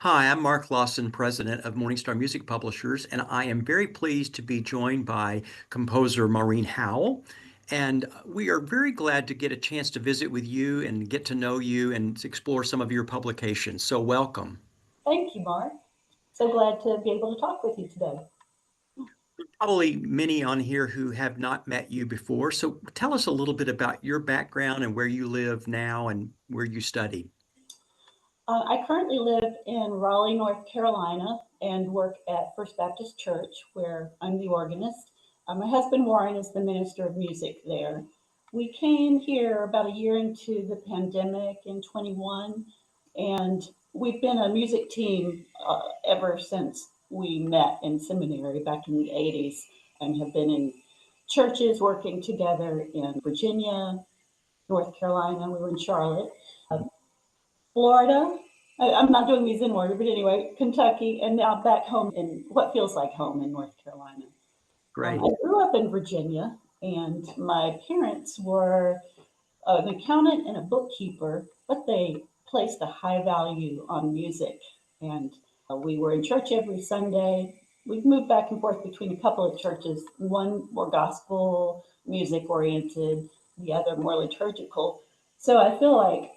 Hi, I'm Mark Lawson, president of Morningstar Music Publishers, and I am very pleased to be joined by composer Maureen Howell. And we are very glad to get a chance to visit with you and get to know you and explore some of your publications. So, welcome. Thank you, Mark. So glad to be able to talk with you today. Probably many on here who have not met you before. So, tell us a little bit about your background and where you live now and where you studied. I currently live in Raleigh, North Carolina, and work at First Baptist Church, where I'm the organist. My husband Warren is the minister of music there. We came here about a year into the pandemic in 21, and we've been a music team ever since we met in seminary back in the 80s and have been in churches working together in Virginia, North Carolina. We were in Charlotte, Florida. I'm not doing these in order, but anyway, Kentucky, and now back home in what feels like home in North Carolina. Great. I grew up in Virginia, and my parents were an accountant and a bookkeeper, but they placed a high value on music. And we were in church every Sunday. We've moved back and forth between a couple of churches, one more gospel music oriented, the other more liturgical. So I feel like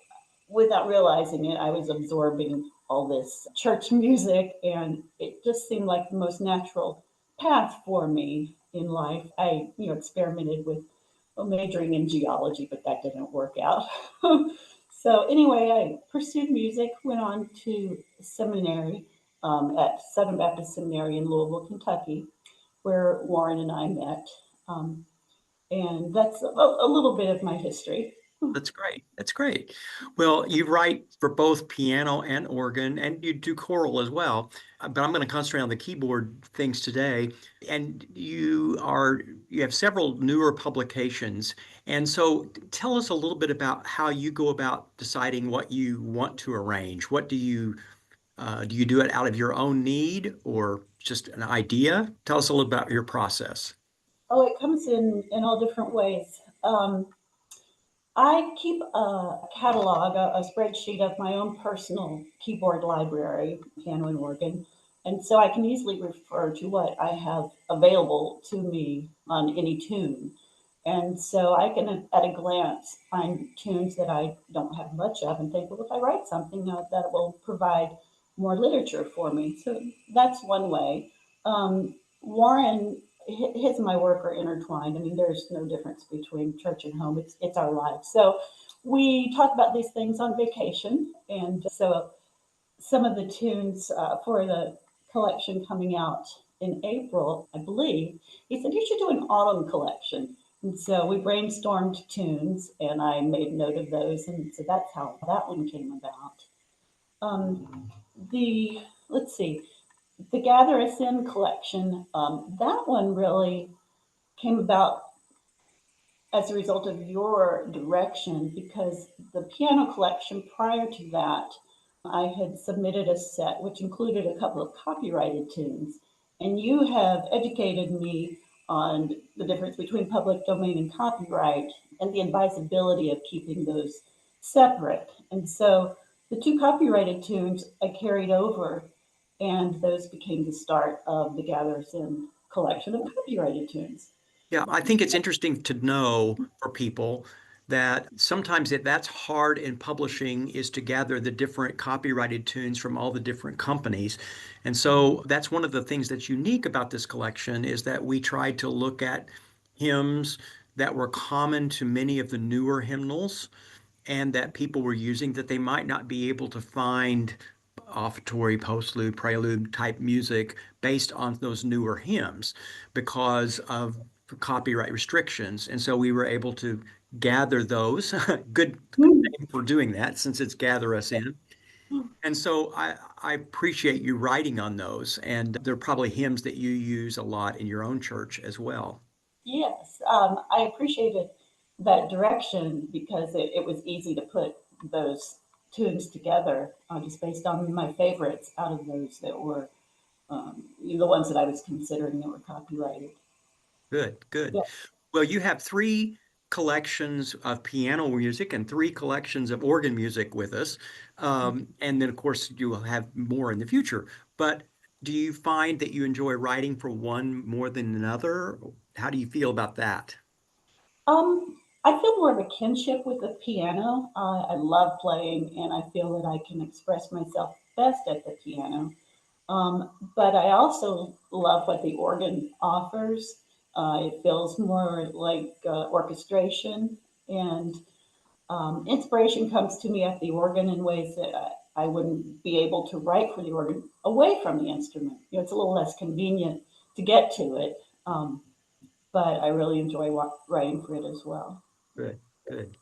without realizing it, I was absorbing all this church music, and it just seemed like the most natural path for me in life. I, experimented with majoring in geology, but that didn't work out. So anyway, I pursued music, went on to seminary at Southern Baptist Seminary in Louisville, Kentucky, where Warren and I met. Um, and that's a little bit of my history. That's great. That's great. Well, you write for both piano and organ, and you do choral as well. But I'm going to concentrate on the keyboard things today. And you have several newer publications. And so tell us a little bit about how you go about deciding what you want to arrange. What do you do it out of your own need or just an idea? Tell us a little about your process. Oh, it comes in all different ways. I keep a catalog, a spreadsheet of my own personal keyboard library, piano and organ. And so I can easily refer to what I have available to me on any tune. And so I can, at a glance, find tunes that I don't have much of and think, well, if I write something that will provide more literature for me. So that's one way. Warren, his and my work are intertwined. I mean, there's no difference between church and home. It's our lives. So we talk about these things on vacation, and so some of the tunes for the collection coming out in April, I believe, he said you should do an autumn collection. And so we brainstormed tunes, and I made note of those, and so that's how that one came about. The let's see, the Gather Us In collection, that one really came about as a result of your direction because the piano collection prior to that, I had submitted a set which included a couple of copyrighted tunes. And you have educated me on the difference between public domain and copyright and the advisability of keeping those separate. And so the two copyrighted tunes I carried over, and those became the start of the Gather Us In collection of copyrighted tunes. Yeah, I think it's interesting to know for people that sometimes that's hard in publishing is to gather the different copyrighted tunes from all the different companies. And so that's one of the things that's unique about this collection is that we tried to look at hymns that were common to many of the newer hymnals and that people were using that they might not be able to find offertory, postlude, prelude type music based on those newer hymns because of copyright restrictions. And so we were able to gather those. Good name for doing that since it's Gather Us In. And so I appreciate you writing on those. And they're probably hymns that you use a lot in your own church as well. Yes, I appreciated that direction because it was easy to put those tunes together just based on my favorites out of those that were the ones that I was considering that were copyrighted. Good, good. Yeah. Well, you have three collections of piano music and 3 collections of organ music with us. And then, of course, you will have more in the future. But do you find that you enjoy writing for one more than another? How do you feel about that? I feel more of a kinship with the piano. I love playing, and I feel that I can express myself best at the piano. But I also love what the organ offers. It feels more like orchestration, and inspiration comes to me at the organ in ways that I wouldn't be able to write for the organ away from the instrument. You know, it's a little less convenient to get to it, but I really enjoy writing for it as well. Good, good.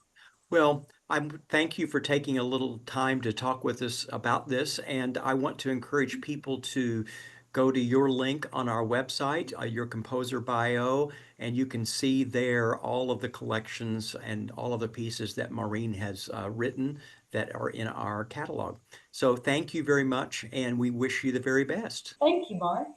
Well, I thank you for taking a little time to talk with us about this. And I want to encourage people to go to your link on our website, your composer bio, and you can see there all of the collections and all of the pieces that Maureen has written that are in our catalog. So thank you very much, and we wish you the very best. Thank you, Mark.